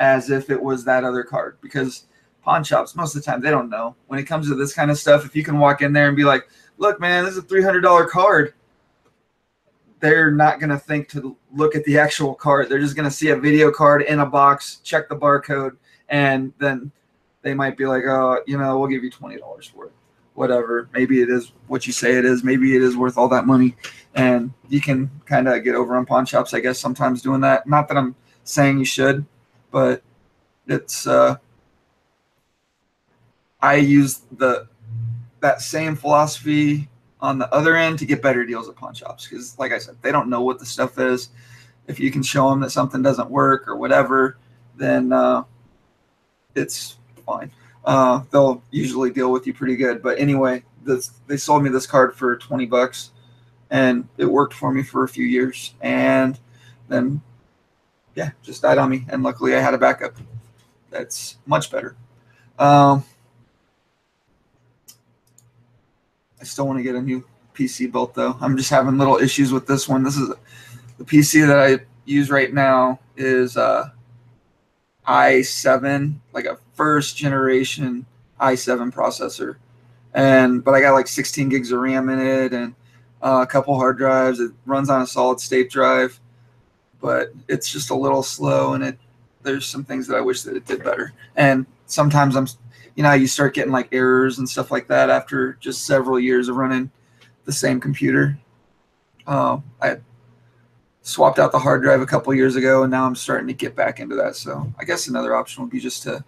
as if it was that other card. Because pawn shops, most of the time, they don't know. When it comes to this kind of stuff, if you can walk in there and be like, look, man, this is a $300 card, they're not going to think to look at the actual card. They're just going to see a video card in a box, check the barcode, and then they might be like, oh, we'll give you $20 for it. Whatever. Maybe it is what you say it is. Maybe it is worth all that money. And you can kind of get over on pawn shops, I guess, sometimes doing that. Not that I'm saying you should, but it's I use that same philosophy on the other end to get better deals at pawn shops, because like I said, they don't know what the stuff is. If you can show them that something doesn't work or whatever, then it's fine. They'll usually deal with you pretty good. But anyway, they sold me this card for $20, and it worked for me for a few years, and then just died on me. And luckily I had a backup that's much better. I still want to get a new PC built, though. I'm just having little issues with this one. This is the PC that I use right now is i7, like a first generation i7 processor, but I got like 16 gigs of RAM in it and a couple hard drives. It runs on a solid state drive, but it's just a little slow, and there's some things that I wish that it did better. And sometimes you start getting like errors and stuff like that after just several years of running the same computer. I swapped out the hard drive a couple years ago, and now I'm starting to get back into that. So I guess another option would be just to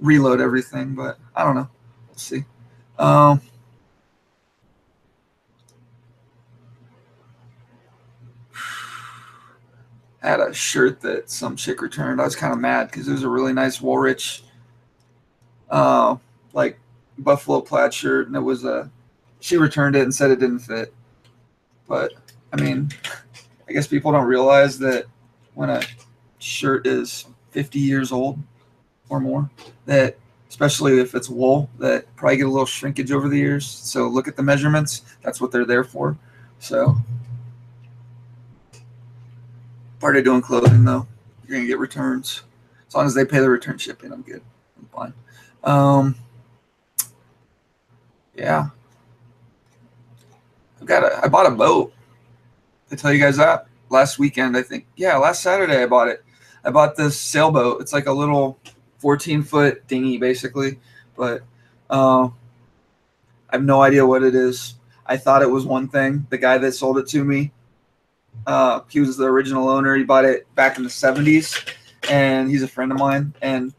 reload everything, but I don't know. We'll see. I had a shirt that some chick returned. I was kind of mad because it was a really nice Woolrich like buffalo plaid shirt, and she returned it and said it didn't fit. But I mean, I guess people don't realize that when a shirt is 50 years old or more, that especially if it's wool, that probably get a little shrinkage over the years. So look at the measurements. That's what they're there for. So part of doing clothing, though, you're gonna get returns. As long as they pay the return shipping, I'm good. I'm fine. Yeah. I bought a boat. Did I tell you guys that? Last weekend, I think. Yeah, last Saturday I bought it. I bought this sailboat. It's like a little 14-foot dinghy, basically. But I have no idea what it is. I thought it was one thing. The guy that sold it to me, he was the original owner. He bought it back in the 70s, and he's a friend of mine. And,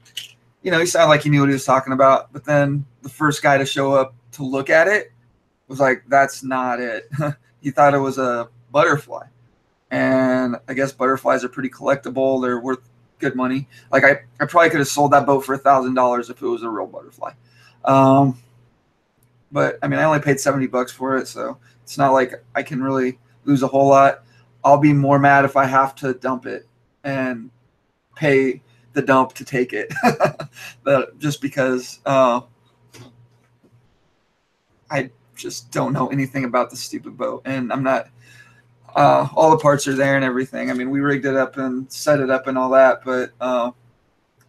he sounded like he knew what he was talking about. But then the first guy to show up to look at it was like, that's not it. He thought it was a butterfly. And I guess butterflies are pretty collectible. They're worth good money. Like I probably could have sold that boat for $1,000 if it was a real butterfly. But I mean, I only paid $70 for it, so it's not like I can really lose a whole lot. I'll be more mad if I have to dump it and pay the dump to take it. Just because I just don't know anything about the stupid boat, and I'm not. All the parts are there and everything. I mean, we rigged it up and set it up and all that, but I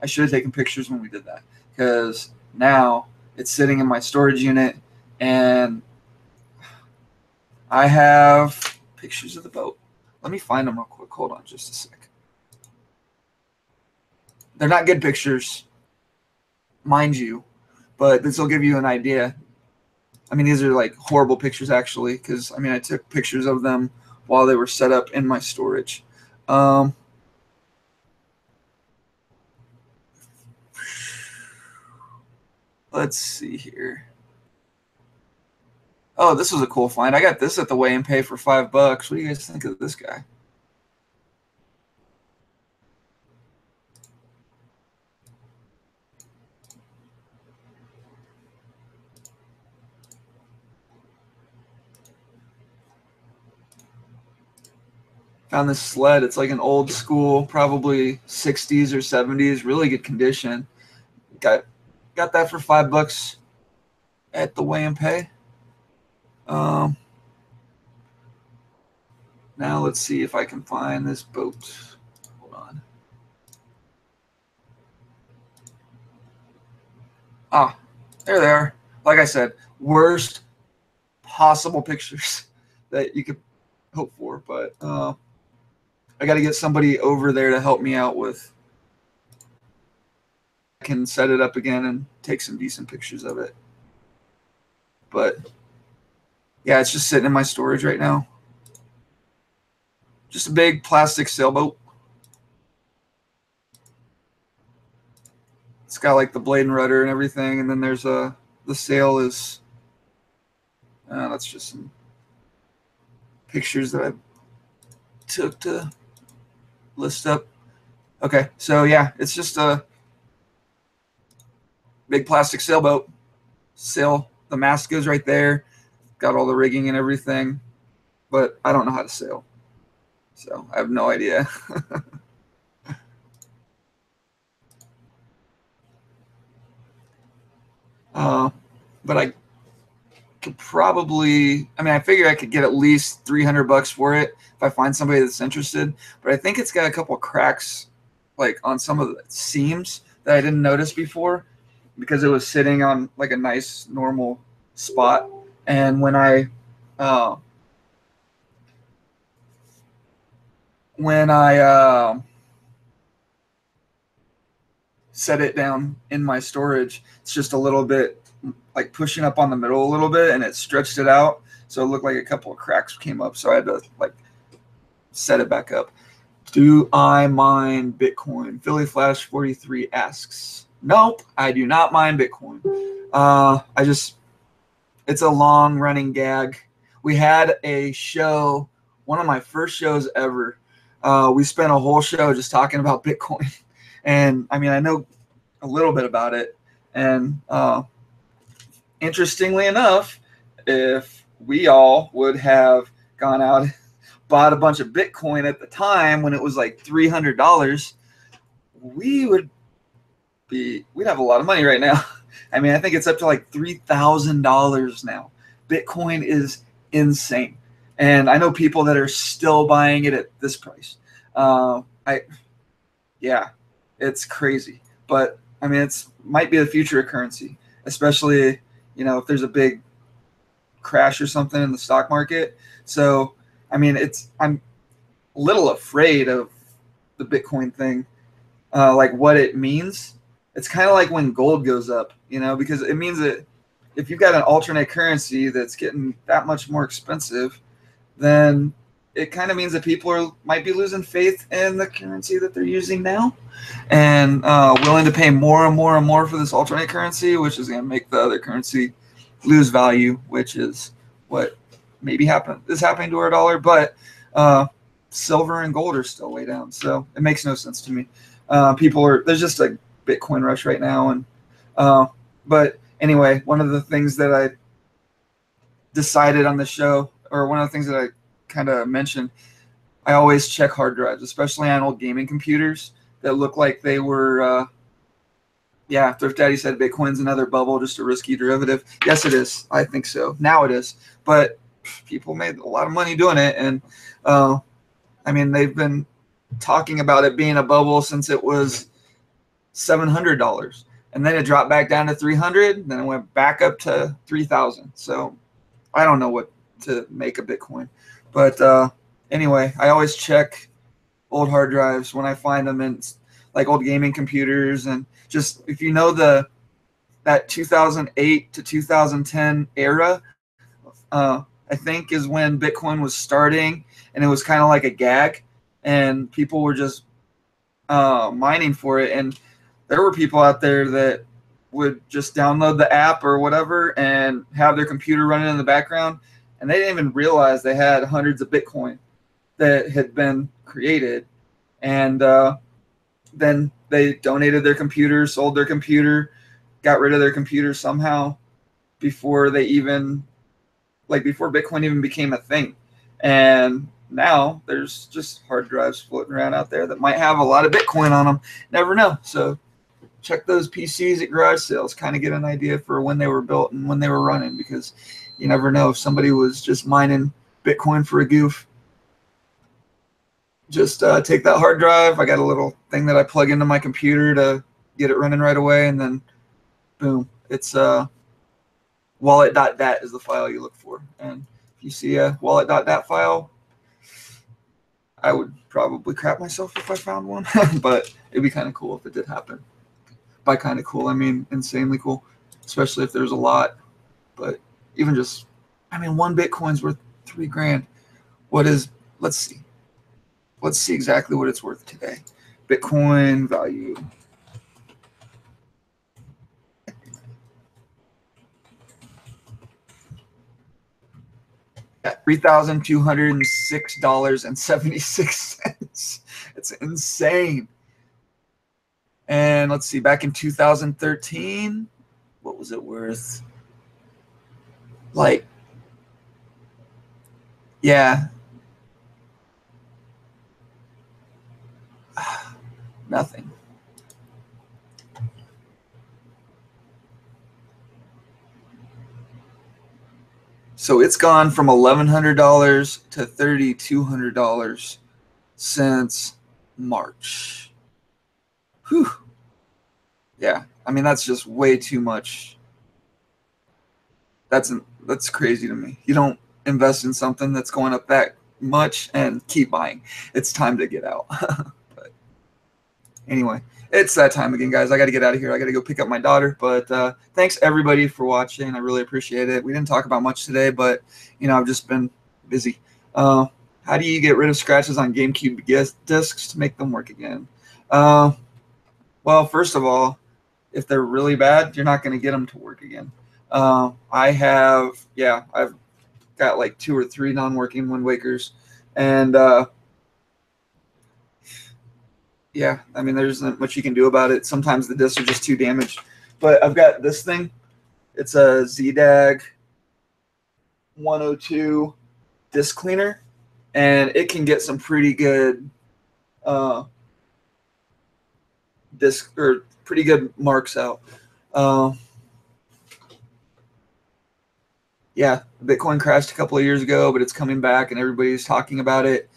should have taken pictures when we did that, because now it's sitting in my storage unit, and I have pictures of the boat. Let me find them real quick. Hold on just a sec. They're not good pictures, mind you, but this will give you an idea. I mean, these are like horrible pictures, actually, because, I mean, I took pictures of them while they were set up in my storage. Let's see here. Oh, this was a cool find. I got this at the Weigh and Pay for $5. What do you guys think of this guy? Found this sled. It's like an old school, probably 60s or 70s, really good condition. Got that for $5 at the Weigh and Pay. Now let's see if I can find this boat. Hold on. Ah, there they are. Like I said, worst possible pictures that you could hope for. But I got to get somebody over there to help me out with. I can set it up again and take some decent pictures of it. But yeah, it's just sitting in my storage right now. Just a big plastic sailboat. It's got like the blade and rudder and everything, and then there's the sail is. That's just some pictures that I took to list up. Okay, so yeah, it's just a big plastic sailboat. Sail, the mast goes right there. Got all the rigging and everything, but I don't know how to sail, so I have no idea. But I could probably, I mean, I figure I could get at least $300 for it if I find somebody that's interested. But I think it's got a couple of cracks, like on some of the seams that I didn't notice before, because it was sitting on like a nice normal spot. And when I set it down in my storage, it's just a little bit like pushing up on the middle a little bit, and it stretched it out, so it looked like a couple of cracks came up, so I had to like set it back up. Do I mine Bitcoin? Philly Flash 43 asks. Nope, I do not mine Bitcoin. It's a long running gag. We had a show, one of my first shows ever. We spent a whole show just talking about Bitcoin. And I mean, I know a little bit about it. And interestingly enough, if we all would have gone out, bought a bunch of Bitcoin at the time when it was like $300, we'd have a lot of money right now. I mean, I think it's up to like $3,000 now. Bitcoin is insane. And I know people that are still buying it at this price. Yeah, it's crazy. But I mean, it's might be the future of currency, especially, you know, if there's a big crash or something in the stock market. So, I mean, I'm a little afraid of the Bitcoin thing, like what it means. It's kind of like when gold goes up, you know, because it means that if you've got an alternate currency that's getting that much more expensive, then it kind of means that people might be losing faith in the currency that they're using now, and willing to pay more and more and more for this alternate currency, which is going to make the other currency lose value, which is what maybe is happening to our dollar. But silver and gold are still way down, so it makes no sense to me. There's just a Bitcoin rush right now, and but anyway, one of the things that I decided on the show, or one of the things that I kind of mentioned, I always check hard drives, especially on old gaming computers that look like they were, Thrift Daddy said Bitcoin's another bubble, just a risky derivative. Yes, it is. I think so. Now it is. But people made a lot of money doing it. And, I mean, they've been talking about it being a bubble since it was $700. And then it dropped back down to $300. Then it went back up to $3,000. So I don't know what to make of Bitcoin. But anyway, I always check old hard drives when I find them in like old gaming computers. And just if you know that 2008 to 2010 era, I think is when Bitcoin was starting, and it was kind of like a gag, and people were just mining for it. And there were people out there that would just download the app or whatever and have their computer running in the background, and they didn't even realize they had hundreds of Bitcoin that had been created. And then they donated their computer, sold their computer, got rid of their computer somehow before before Bitcoin even became a thing. And now there's just hard drives floating around out there that might have a lot of Bitcoin on them. Never know. So check those PCs at garage sales, kind of get an idea for when they were built and when they were running, because you never know if somebody was just mining Bitcoin for a goof. Just take that hard drive. I got a little thing that I plug into my computer to get it running right away, and then boom, it's wallet.dat is the file you look for. And if you see a wallet.dat file, I would probably crap myself if I found one, but it'd be kind of cool if it did happen. By kind of cool, I mean insanely cool, especially if there's a lot. But even just, I mean, one Bitcoin's worth $3,000. What is, let's see. Let's see exactly what it's worth today. Bitcoin value. At $3,206.76. It's insane. And let's see, back in 2013, what was it worth? Like, yeah, nothing. So it's gone from $1,100 to $3,200 since March. Whew. Yeah, I mean, that's just way too much. That's crazy to me. You don't invest in something that's going up that much and keep buying. It's time to get out. But anyway, it's that time again, guys. I got to get out of here. I got to go pick up my daughter. But thanks everybody for watching. I really appreciate it. We didn't talk about much today, but you know, I've just been busy. How do you get rid of scratches on GameCube discs to make them work again? Well, first of all, if they're really bad, you're not going to get them to work again. I've got like 2 or 3 non-working Wind Wakers, and yeah, I mean, there's not much you can do about it. Sometimes the discs are just too damaged. But I've got this thing. It's a ZDAG 102 disc cleaner, and it can get some pretty good pretty good marks out. Yeah, Bitcoin crashed a couple of years ago, but it's coming back and everybody's talking about it.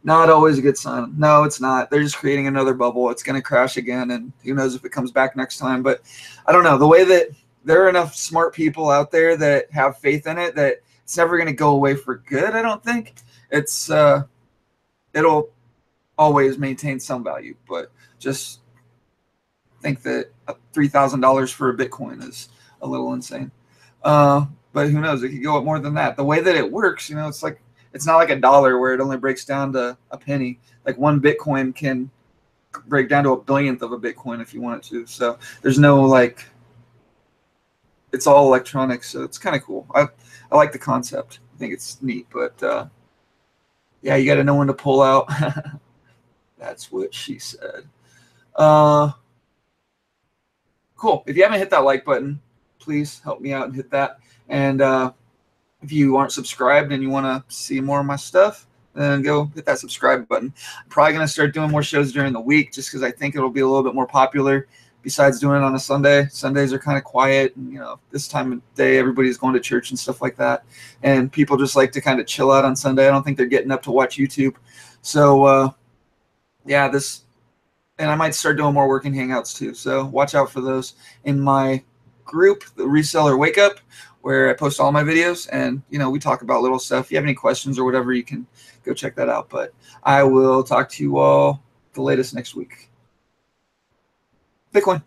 Not always a good sign. No, it's not. They're just creating another bubble. It's going to crash again, and who knows if it comes back next time. But I don't know. The way that there are enough smart people out there that have faith in it that it's never going to go away for good, I don't think. It's it'll always maintain some value, but just think that $3,000 for a Bitcoin is a little insane. But who knows? It could go up more than that. The way that it works, you know, it's like, it's not like a dollar where it only breaks down to a penny. Like one Bitcoin can break down to a billionth of a Bitcoin if you want it to. So there's no like, it's all electronic. So it's kind of cool. I like the concept. I think it's neat, but yeah, you got to know when to pull out. That's what she said. Cool. If you haven't hit that like button, please help me out and hit that. And if you aren't subscribed and you want to see more of my stuff, then go hit that subscribe button. I'm probably going to start doing more shows during the week just because I think it'll be a little bit more popular besides doing it on a Sunday. Sundays are kind of quiet. And, you know, this time of day, everybody's going to church and stuff like that. And people just like to kind of chill out on Sunday. I don't think they're getting up to watch YouTube. So, yeah, and I might start doing more working hangouts too. So watch out for those in my group, the Reseller Wakeup, where I post all my videos and, you know, we talk about little stuff. If you have any questions or whatever, you can go check that out. But I will talk to you all the latest next week. Bitcoin.